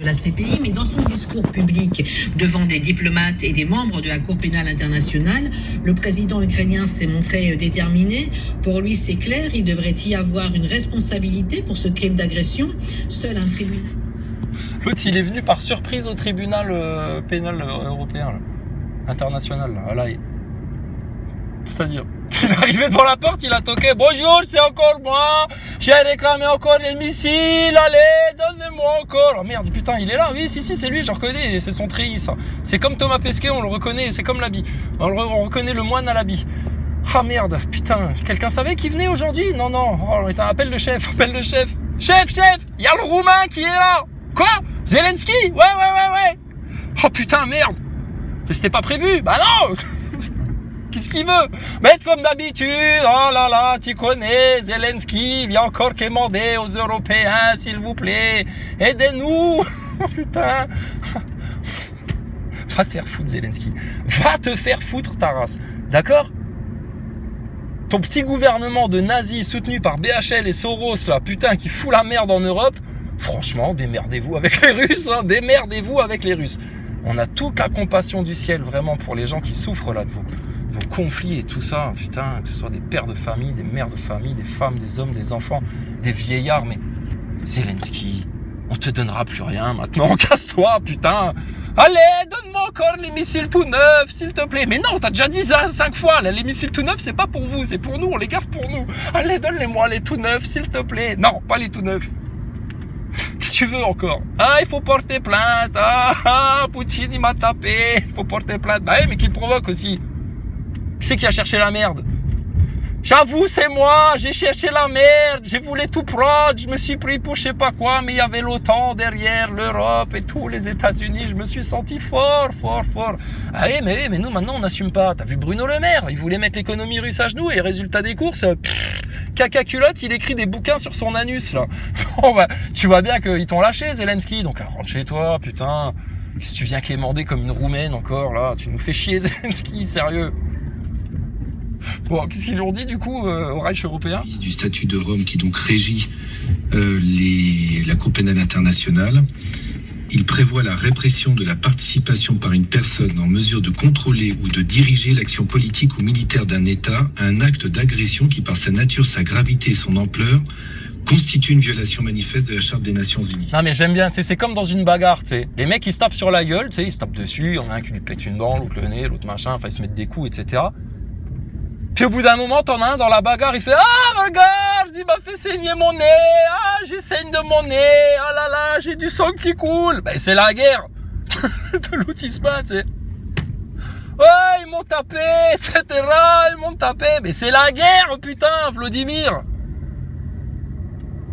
de la CPI, mais dans son discours public devant des diplomates et des membres de la Cour pénale internationale, le président ukrainien s'est montré déterminé. Pour lui, c'est clair, il devrait y avoir une responsabilité pour ce crime d'agression. Seul un tribunal... L'autre, il est venu par surprise au tribunal pénal européen, là, international. Là. C'est-à-dire, il est arrivé devant la porte, il a toqué. Bonjour, c'est encore moi. J'ai réclamé encore les missiles. Allez, donnez-moi encore. Oh merde, putain, il est là. Oui, si, c'est lui, je reconnais. C'est son treillis, ça. C'est comme Thomas Pesquet, on le reconnaît. C'est comme l'habit. On reconnaît le moine à l'habit. Ah merde, putain. Quelqu'un savait qu'il venait aujourd'hui? Non. Oh, appelle le chef. Chef, il y a le Roumain qui est là. Quoi? Zelensky? Ouais. Oh putain, merde. Mais c'était pas prévu. Bah non. Qu'est-ce qu'il veut? Mettre comme d'habitude. Oh là là, tu connais, Zelensky vient encore quémander aux Européens, s'il vous plaît. Aidez-nous. Oh putain. Va te faire foutre, Zelensky. Va te faire foutre, ta race. D'accord? Ton petit gouvernement de nazis soutenu par BHL et Soros, là, putain, qui fout la merde en Europe. Franchement, démerdez-vous avec les Russes, hein. Démerdez-vous avec les Russes. On a toute la compassion du ciel, vraiment, pour les gens qui souffrent là de vos conflits et tout ça, putain, que ce soit des pères de famille, des mères de famille, des femmes, des hommes, des enfants, des vieillards, mais Zelensky, on te donnera plus rien maintenant, casse-toi, putain. Allez, donne-moi encore les missiles tout neufs, s'il te plaît. Mais non, t'as déjà dit ça 5 fois, là, les missiles tout neufs, c'est pas pour vous, c'est pour nous, on les garde pour nous. Allez, donne-les-moi les tout neufs, s'il te plaît. Non, pas les tout neufs. Qu'est-ce que tu veux encore? Ah, il faut porter plainte. Ah, Poutine, il m'a tapé. Il faut porter plainte. Bah oui, mais qui le provoque aussi? Qui c'est qui a cherché la merde? J'avoue, c'est moi. J'ai cherché la merde. J'ai voulu tout prendre. Je me suis pris pour je sais pas quoi. Mais il y avait l'OTAN derrière, l'Europe et tous les États-Unis. Je me suis senti fort. Ah oui, mais nous, maintenant, on n'assume pas. T'as vu Bruno Le Maire? Il voulait mettre l'économie russe à genoux et résultat des courses... Caca culotte, il écrit des bouquins sur son anus, là. Bon, bah, tu vois bien qu'ils t'ont lâché, Zelensky. Donc, rentre chez toi, putain. Qu'est-ce que tu viens quémander comme une Roumaine encore, là? Tu nous fais chier, Zelensky, sérieux. Bon, qu'est-ce qu'ils lui ont dit, du coup, au Reich européen? Du statut de Rome qui donc régit la Cour pénale internationale. Il prévoit la répression de la participation par une personne en mesure de contrôler ou de diriger l'action politique ou militaire d'un État à un acte d'agression qui, par sa nature, sa gravité et son ampleur, constitue une violation manifeste de la Charte des Nations Unies. Non mais j'aime bien, tu sais, c'est comme dans une bagarre, tu sais. Les mecs, ils se tapent sur la gueule, tu sais, ils se tapent dessus, il y en a un qui lui pète une dent, l'autre le nez, l'autre machin, enfin ils se mettent des coups, etc. Puis au bout d'un moment, t'en as un dans la bagarre, il fait « Ah, regarde, il m'a fait saigner mon nez, ah, j'ai saigne de mon nez, ah là là, j'ai du sang qui coule !» Ben c'est la guerre de l'outisme, tu sais. « Ouais, ils m'ont tapé, etc., ils m'ont tapé. » Mais c'est la guerre, putain, Vladimir.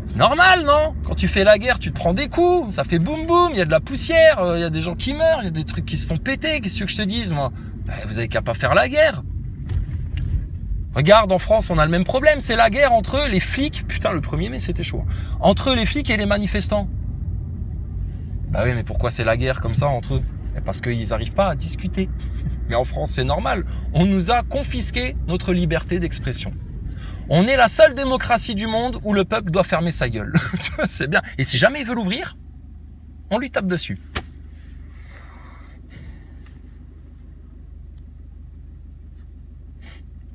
C'est normal, non? Quand tu fais la guerre, tu te prends des coups, ça fait boum boum, il y a de la poussière, il y a des gens qui meurent, il y a des trucs qui se font péter, qu'est-ce que je te dise, moi? Ben, vous avez qu'à pas faire la guerre. Regarde, en France, on a le même problème. C'est la guerre entre les flics. Putain, le 1er mai, c'était chaud. Entre les flics et les manifestants. Bah oui, mais pourquoi c'est la guerre comme ça entre eux? Parce qu'ils n'arrivent pas à discuter. Mais en France, c'est normal. On nous a confisqué notre liberté d'expression. On est la seule démocratie du monde où le peuple doit fermer sa gueule. C'est bien. Et si jamais il veut l'ouvrir, on lui tape dessus.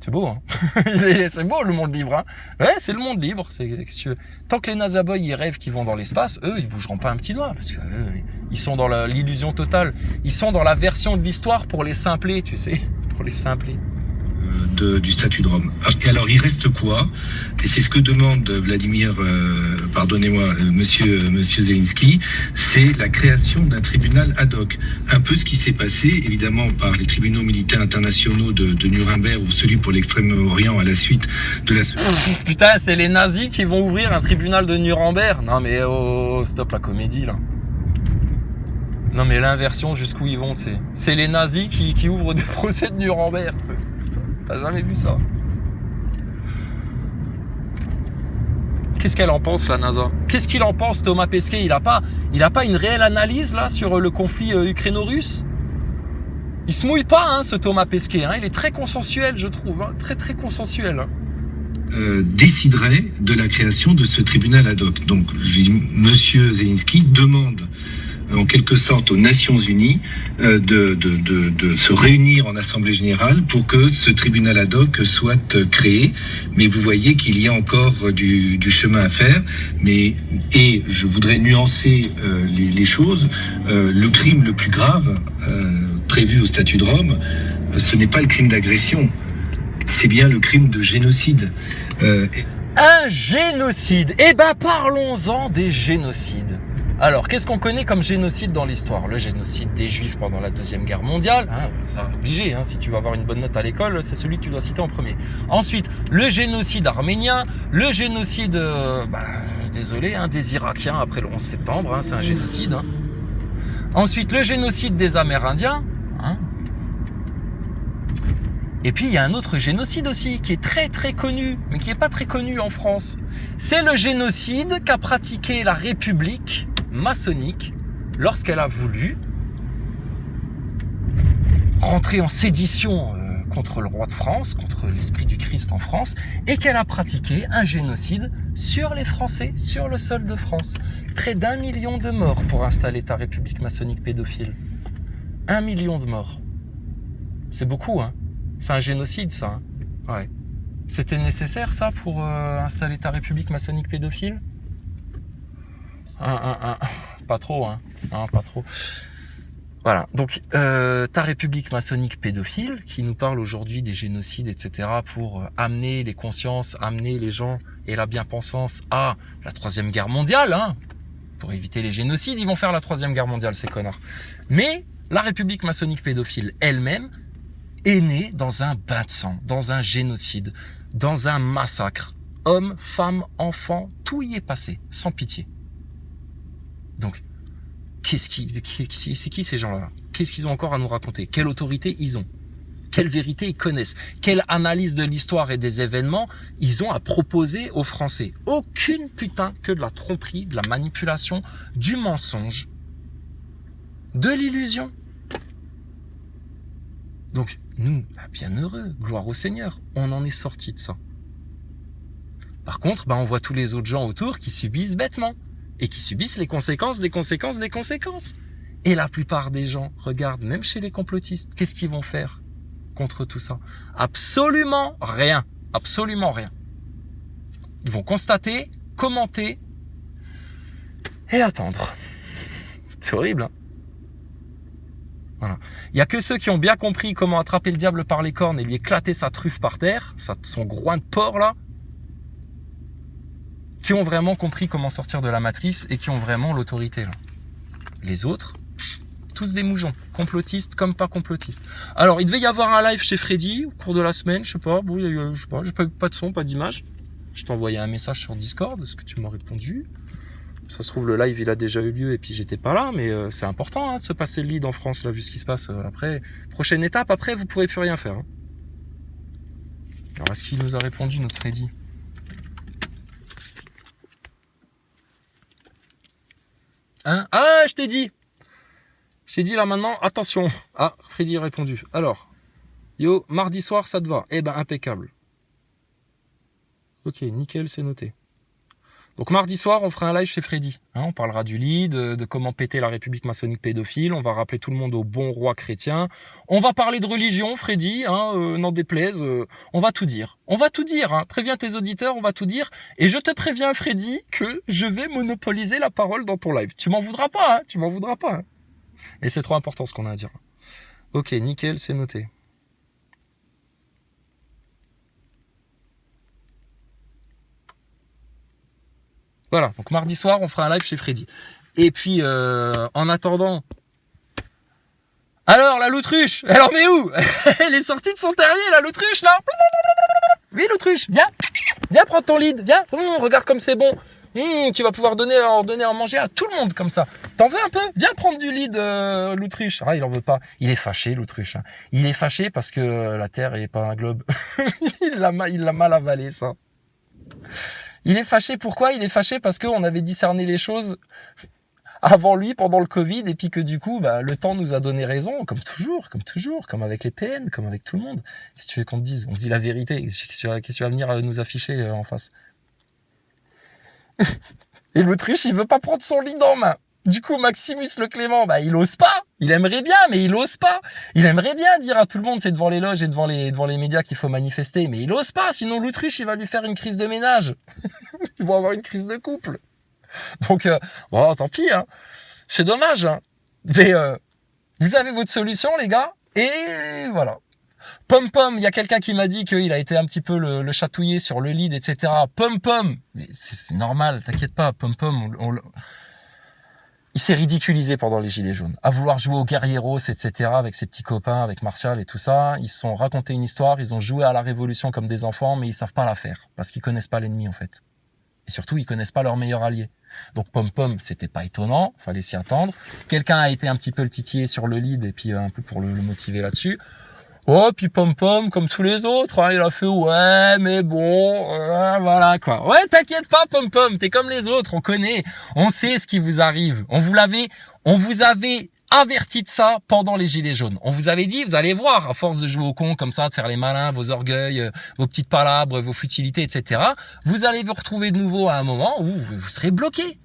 C'est beau, hein. C'est beau le monde libre, hein. Ouais, c'est le monde libre. Tant que les Nazaboys ils rêvent qu'ils vont dans l'espace, eux ils bougeront pas un petit doigt parce que ils sont dans l'illusion totale. Ils sont dans la version de l'histoire pour les simpler, tu sais, pour les simpler. Du statut de Rome. Alors il reste quoi? Et c'est ce que demande Vladimir, monsieur Zelensky, c'est la création d'un tribunal ad hoc. Un peu ce qui s'est passé évidemment par les tribunaux militaires internationaux de Nuremberg ou celui pour l'Extrême-Orient à la suite de la... Putain, c'est les nazis qui vont ouvrir un tribunal de Nuremberg. Non mais oh, stop la comédie là. Non mais l'inversion jusqu'où ils vont, tu sais. C'est les nazis qui ouvrent des procès de Nuremberg, tu sais. T'as jamais vu ça? Qu'est-ce qu'elle en pense, la NASA? Qu'est-ce qu'il en pense, Thomas Pesquet? Il a pas une réelle analyse, là, sur le conflit ukraino-russe? Il se mouille pas, hein, ce Thomas Pesquet, hein. Il est très consensuel, je trouve, hein. Très consensuel, hein. Déciderait de la création de ce tribunal ad hoc. Donc, monsieur Zelensky demande en quelque sorte aux Nations Unies de se réunir en Assemblée Générale pour que ce tribunal ad hoc soit créé. Mais vous voyez qu'il y a encore du chemin à faire. Et je voudrais nuancer les choses. Le crime le plus grave prévu au statut de Rome, ce n'est pas le crime d'agression, c'est bien le crime de génocide. Un génocide. Eh ben parlons-en des génocides. Alors, qu'est-ce qu'on connaît comme génocide dans l'histoire? Le génocide des Juifs pendant la Deuxième Guerre mondiale, ça est obligé, si tu vas avoir une bonne note à l'école, c'est celui que tu dois citer en premier. Ensuite, le génocide arménien, le génocide, des Irakiens après le 11 septembre, c'est un génocide. Ensuite, le génocide des Amérindiens. Et puis, il y a un autre génocide aussi, qui est très très connu, mais qui n'est pas très connu en France. C'est le génocide qu'a pratiqué la République maçonnique lorsqu'elle a voulu rentrer en sédition contre le roi de France, contre l'esprit du Christ en France, et qu'elle a pratiqué un génocide sur les Français, sur le sol de France. Près d'1 million de morts pour installer ta République maçonnique pédophile. 1 million de morts. C'est beaucoup, C'est un génocide, ça. Ouais. C'était nécessaire, ça, pour installer ta République maçonnique pédophile? Pas trop, pas trop. Voilà, donc ta République maçonnique pédophile, qui nous parle aujourd'hui des génocides, etc., pour amener les consciences, amener les gens et la bien-pensance à la Troisième Guerre mondiale, pour éviter les génocides, ils vont faire la Troisième Guerre mondiale, ces connards. Mais la République maçonnique pédophile elle-même est née dans un bain de sang, dans un génocide, dans un massacre. Hommes, femmes, enfants, tout y est passé, sans pitié. Donc, c'est qui ces gens-là? Qu'est-ce qu'ils ont encore à nous raconter? Quelle autorité ils ont? Quelle vérité ils connaissent? Quelle analyse de l'histoire et des événements ils ont à proposer aux Français? Aucune putain que de la tromperie, de la manipulation, du mensonge, de l'illusion. Donc, nous, bien heureux, gloire au Seigneur, on en est sorti de ça. Par contre, on voit tous les autres gens autour qui subissent bêtement et qui subissent les conséquences des conséquences des conséquences. Et la plupart des gens, regarde, même chez les complotistes, qu'est-ce qu'ils vont faire contre tout ça? Absolument rien. Absolument rien. Ils vont constater, commenter et attendre. C'est horrible, Voilà. Il n'y a que ceux qui ont bien compris comment attraper le diable par les cornes et lui éclater sa truffe par terre, son groin de porc là, qui ont vraiment compris comment sortir de la matrice et qui ont vraiment l'autorité là. Les autres, tous des moujons, complotistes comme pas complotistes. Alors, il devait y avoir un live chez Freddy au cours de la semaine, je sais pas, j'ai pas de son, pas d'image. Je t'ai envoyé un message sur Discord, est-ce que tu m'as répondu? Ça se trouve, le live, il a déjà eu lieu et puis j'étais pas là, mais c'est important de se passer le lead en France, là, vu ce qui se passe. Après, prochaine étape, après, vous pourrez plus rien faire. Alors, est-ce qu'il nous a répondu, notre Freddy? Je t'ai dit. Je t'ai dit là maintenant, attention. Freddy a répondu. Alors, yo, mardi soir, ça te va? Impeccable. Ok, nickel, c'est noté. Donc mardi soir, on fera un live chez Freddy. On parlera du lead, de comment péter la République maçonnique pédophile. On va rappeler tout le monde au bon roi chrétien. On va parler de religion, Freddy, n'en déplaise. On va tout dire. On va tout dire. Préviens tes auditeurs, on va tout dire. Et je te préviens, Freddy, que je vais monopoliser la parole dans ton live. Tu m'en voudras pas, tu m'en voudras pas. Et c'est trop important ce qu'on a à dire. Ok, nickel, c'est noté. Voilà, donc mardi soir, on fera un live chez Freddy. Et puis, en attendant... Alors, la l'autruche, elle en est où? Elle est sortie de son terrier, la l'autruche, là. Oui, l'autruche, viens. Viens prendre ton lead, viens. Regarde comme c'est bon. Tu vas pouvoir donner à manger à tout le monde comme ça. T'en veux un peu? Viens prendre du lead, l'autruche. Il en veut pas. Il est fâché, l'autruche. Il est fâché parce que la Terre n'est pas un globe. Il l'a mal avalé, ça. Il est fâché, pourquoi? Il est fâché parce qu'on avait discerné les choses avant lui, pendant le Covid, et puis que du coup, le temps nous a donné raison, comme toujours, comme avec les PN, comme avec tout le monde. Qu'est-ce que tu veux qu'on te dise? On te dit la vérité. Qu'est-ce que tu vas venir nous afficher en face? Et l'autruche, il veut pas prendre son lead en main. Du coup, Maximus Le Clément, bah, il ose pas. Il aimerait bien, mais il ose pas. Il aimerait bien dire à tout le monde, c'est devant les loges et devant les médias qu'il faut manifester, mais il ose pas. Sinon, l'autruche, il va lui faire une crise de ménage. Ils vont avoir une crise de couple. Donc, bon, tant pis, hein. C'est dommage, hein. Mais vous avez votre solution, les gars, et voilà. Pom Pom, il y a quelqu'un qui m'a dit qu'il a été un petit peu le chatouiller sur le lead, etc. Pom Pom, mais c'est normal, t'inquiète pas, Pom Pom, il s'est ridiculisé pendant les Gilets jaunes, à vouloir jouer au Guerrieros, etc. avec ses petits copains, avec Martial et tout ça. Ils se sont raconté une histoire, ils ont joué à la Révolution comme des enfants, mais ils savent pas la faire, parce qu'ils connaissent pas l'ennemi, en fait. Et surtout, ils connaissent pas leur meilleur allié. Donc Pom Pom, c'était pas étonnant, fallait s'y attendre. Quelqu'un a été un petit peu le titiller sur le lead, et puis un peu pour le motiver là-dessus. Oh, puis Pom Pom, comme tous les autres, hein, il a fait ouais, mais bon, voilà quoi. Ouais, t'inquiète pas Pom Pom, t'es comme les autres, on connaît, on sait ce qui vous arrive. On vous avait averti de ça pendant les Gilets jaunes. On vous avait dit, vous allez voir, à force de jouer au con comme ça, de faire les malins, vos orgueils, vos petites palabres, vos futilités, etc., vous allez vous retrouver de nouveau à un moment où vous serez bloqué.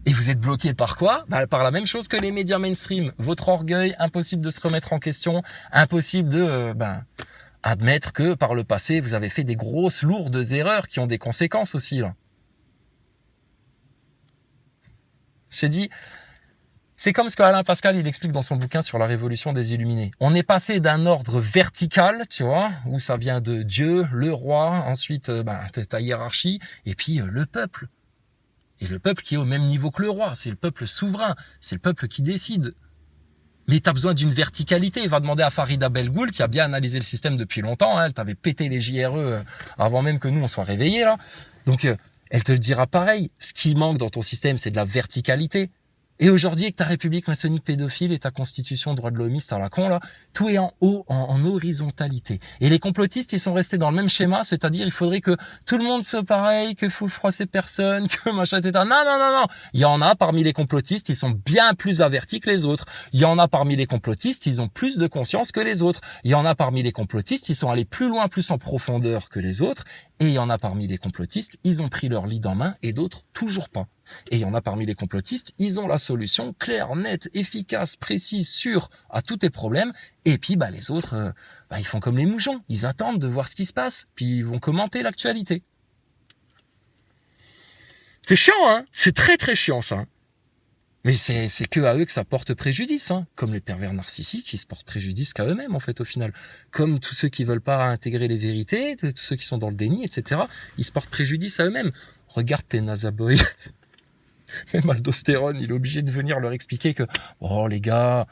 Et vous êtes bloqué par quoi? Par la même chose que les médias mainstream. Votre orgueil, impossible de se remettre en question, impossible de admettre que par le passé, vous avez fait des grosses, lourdes erreurs qui ont des conséquences aussi. Là. J'ai dit, c'est comme ce qu'Alain Pascal il explique dans son bouquin sur la révolution des Illuminés. On est passé d'un ordre vertical, tu vois, où ça vient de Dieu, le roi, ensuite ta hiérarchie, et puis le peuple. Et le peuple qui est au même niveau que le roi, c'est le peuple souverain, c'est le peuple qui décide. Mais tu as besoin d'une verticalité. Va demander à Farida Belgoul, qui a bien analysé le système depuis longtemps, hein, elle t'avait pété les JRE avant même que nous on soit réveillés là. Donc elle te le dira pareil, ce qui manque dans ton système c'est de la verticalité. Et aujourd'hui, avec ta république maçonnique pédophile et ta constitution droit de l'homiste à la con, là, tout est en haut, en horizontalité. Et les complotistes, ils sont restés dans le même schéma, c'est-à-dire il faudrait que tout le monde soit pareil, qu'il faut froisser personne, que machin, etc. Non. Il y en a parmi les complotistes, ils sont bien plus avertis que les autres. Il y en a parmi les complotistes, ils ont plus de conscience que les autres. Il y en a parmi les complotistes, ils sont allés plus loin, plus en profondeur que les autres. Et il y en a parmi les complotistes, ils ont pris leur lead en main et d'autres toujours pas. Et il y en a parmi les complotistes, ils ont la solution claire, nette, efficace, précise, sûre à tous tes problèmes. Et puis les autres, ils font comme les mouchons, ils attendent de voir ce qui se passe, puis ils vont commenter l'actualité. C'est chiant, hein? C'est très très chiant ça. Mais c'est que à eux que ça porte préjudice, hein. Comme les pervers narcissiques, qui se portent préjudice qu'à eux-mêmes en fait au final. Comme tous ceux qui veulent pas intégrer les vérités, tous ceux qui sont dans le déni, etc. Ils se portent préjudice à eux-mêmes. Regarde tes nazaboys. Même Aldostérone, il est obligé de venir leur expliquer que, oh les gars,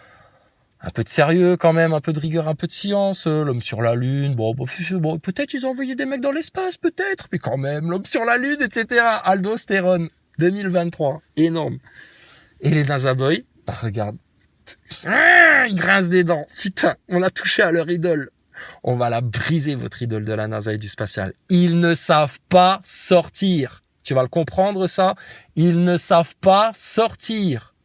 un peu de sérieux quand même, un peu de rigueur, un peu de science, l'homme sur la Lune, bon peut-être ils ont envoyé des mecs dans l'espace, peut-être, mais quand même, l'homme sur la Lune, etc. Aldostérone, 2023, énorme. Et les nazaboys, regarde, ils grincent des dents, putain, on a touché à leur idole. On va la briser, votre idole de la NASA et du spatial. Ils ne savent pas sortir. Tu vas le comprendre ça, ils ne savent pas sortir.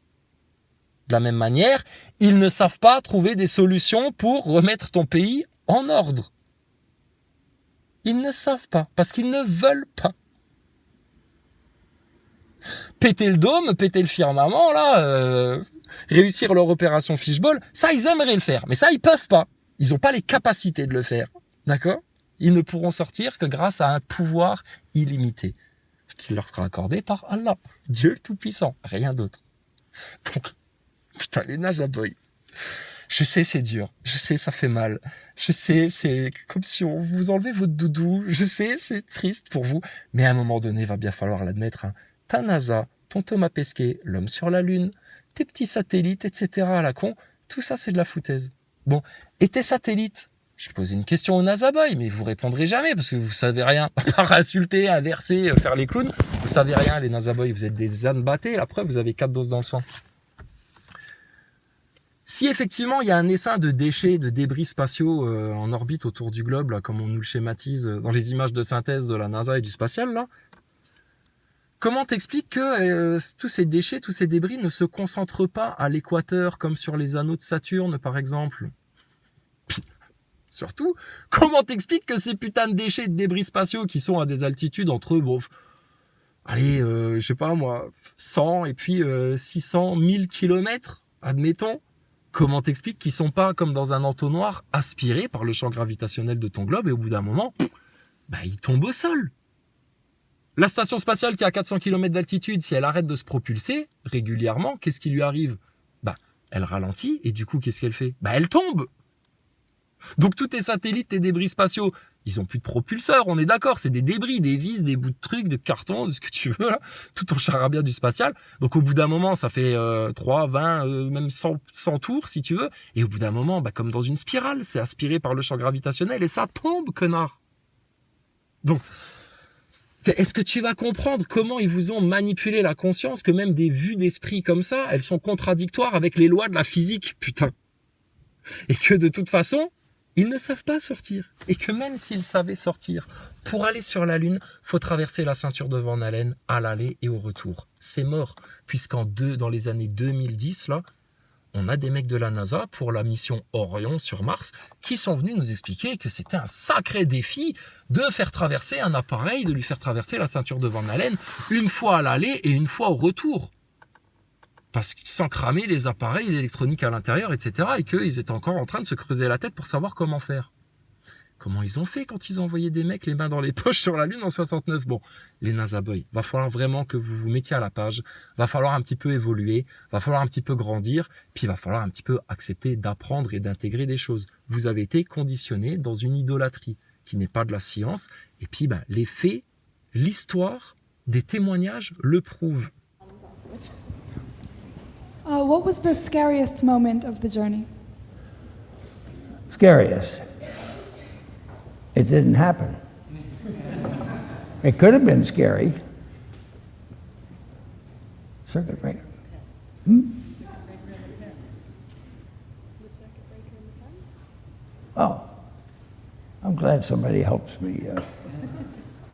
De la même manière, ils ne savent pas trouver des solutions pour remettre ton pays en ordre. Ils ne savent pas, parce qu'ils ne veulent pas. Péter le dôme, péter le firmament, là, réussir leur opération fishball, ça ils aimeraient le faire, mais ça ils peuvent pas. Ils n'ont pas les capacités de le faire, d'accord? Ils ne pourront sortir que grâce à un pouvoir illimité. Qui leur sera accordé par Allah, Dieu le Tout-Puissant, rien d'autre. Donc, putain, les nazaboys. Je sais, c'est dur. Je sais, ça fait mal. Je sais, c'est comme si on vous enlevait votre doudou. Je sais, c'est triste pour vous. Mais à un moment donné, il va bien falloir l'admettre. Hein. Ta NASA, ton Thomas Pesquet, l'homme sur la Lune, tes petits satellites, etc. à la con, tout ça, c'est de la foutaise. Bon, et tes satellites? Je posais une question aux nazaboys, mais vous répondrez jamais parce que vous savez rien. À part insulter, inverser, faire les clowns, vous savez rien, les nazaboys. Vous êtes des ânes battés. La preuve, vous avez 4 doses dans le sang. Si effectivement il y a un essaim de déchets, de débris spatiaux en orbite autour du globe, là, comme on nous le schématise dans les images de synthèse de la NASA et du spatial, là, comment t'expliques que tous ces déchets, tous ces débris ne se concentrent pas à l'équateur comme sur les anneaux de Saturne, par exemple? Surtout, comment t'expliques que ces putains de déchets et de débris spatiaux qui sont à des altitudes entre allez, je sais pas moi, 100 et puis 600, 1000 kilomètres, admettons. Comment t'expliques qu'ils sont pas, comme dans un entonnoir, aspirés par le champ gravitationnel de ton globe et au bout d'un moment, bah, ils tombent au sol. La station spatiale qui est à 400 km d'altitude, si elle arrête de se propulser régulièrement, qu'est-ce qui lui arrive? Bah, elle ralentit et du coup, qu'est-ce qu'elle fait? Bah, elle tombe. Donc tous tes satellites, tes débris spatiaux, ils ont plus de propulseurs, on est d'accord, c'est des débris, des vis, des bouts de trucs, de carton, de ce que tu veux là, tout ton charabia du spatial. Donc au bout d'un moment, ça fait 3, 20, même 100 tours si tu veux, et au bout d'un moment, bah, comme dans une spirale, c'est aspiré par le champ gravitationnel et ça tombe, connard. Donc, est-ce que tu vas comprendre comment ils vous ont manipulé la conscience, que même des vues d'esprit comme ça, elles sont contradictoires avec les lois de la physique, putain. Et que de toute façon, ils ne savent pas sortir. Et que même s'ils savaient sortir, pour aller sur la Lune, faut traverser la ceinture de Van Allen à l'aller et au retour. C'est mort, dans les années 2010, là, on a des mecs de la NASA pour la mission Orion sur Mars qui sont venus nous expliquer que c'était un sacré défi de faire traverser un appareil, de lui faire traverser la ceinture de Van Allen une fois à l'aller et une fois au retour. Parce que sans cramer les appareils, l'électronique à l'intérieur, etc. Et qu'ils étaient encore en train de se creuser la tête pour savoir comment faire. Comment ils ont fait quand ils ont envoyé des mecs les mains dans les poches sur la Lune en 69? Bon, les NASA Boys, va falloir vraiment que vous vous mettiez à la page, va falloir un petit peu évoluer, va falloir un petit peu grandir, puis va falloir un petit peu accepter d'apprendre et d'intégrer des choses. Vous avez été conditionnés dans une idolâtrie qui n'est pas de la science, et puis ben, les faits, l'histoire, des témoignages le prouvent. What was the scariest moment of the journey? Scariest. It didn't happen. It could have been scary. Circuit breaker. Oh, I'm glad somebody helps me